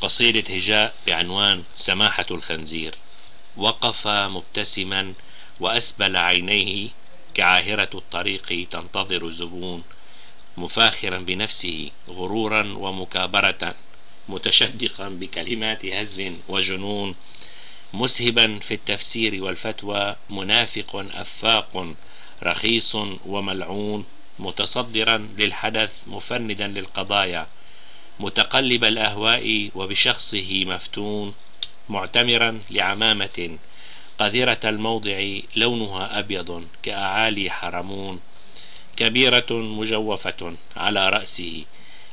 قصيدة هجاء بعنوان سماحة الخنزير. وقف مبتسما وأسبل عينيه كعاهرة الطريق تنتظر زبون، مفاخرا بنفسه غرورا ومكابرة، متشدقا بكلمات هز وجنون، مسهبا في التفسير والفتوى، منافق أفاق رخيص وملعون، متصدرا للحدث مفندا للقضايا، متقلب الأهواء وبشخصه مفتون، معتمرا لعمامة قذرة الموضع لونها أبيض كأعالي حرمون، كبيرة مجوفة على رأسه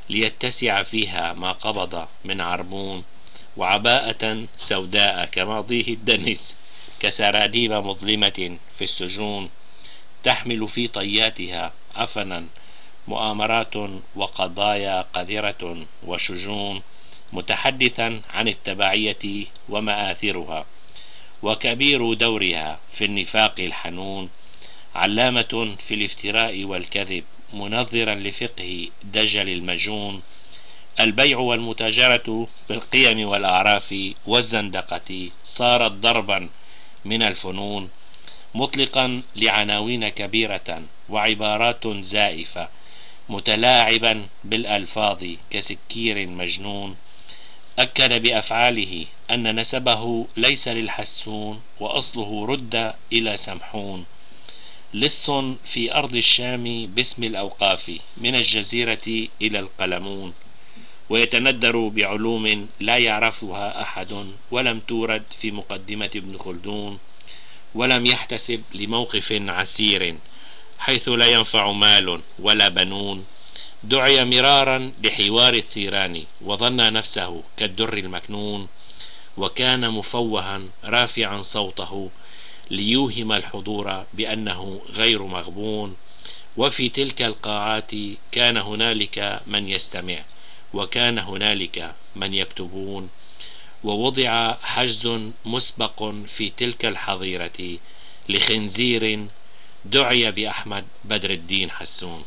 ليتسع فيها ما قبض من عربون، وعباءة سوداء كماضيه الدنس كسراديب مظلمة في السجون، تحمل في طياتها عفنا مؤامرات وقضايا قذرة وشجون، متحدثا عن التبعية ومآثرها، وكبير دورها في النفاق الحنون، علامة في الافتراء والكذب، منظرا لفقه دجل المجون، البيع والمتاجرة بالقيم والأعراف والزندقة صارت ضربا من الفنون، مطلقا لعناوين كبيرة وعبارات زائفة، متلاعبا بالألفاظ كسكير مجنون، أكد بأفعاله أن نسبه ليس للحسون وأصله رد إلى سمحون، لص في أرض الشام باسم الأوقاف من الجزيرة إلى القلمون، ويتندر بعلوم لا يعرفها أحد ولم تورد في مقدمة ابن خلدون، ولم يحتسب لموقف عسير حيث لا ينفع مال ولا بنون، دعي مرارا لحوار الثيران وظن نفسه كالدر المكنون، وكان مفوها رافعا صوته ليوهم الحضور بأنه غير مغبون، وفي تلك القاعات كان هنالك من يستمع وكان هنالك من يكتبون، ووضع حجز مسبق في تلك الحظيرة لخنزير دعي بأحمد بدر الدين حسون.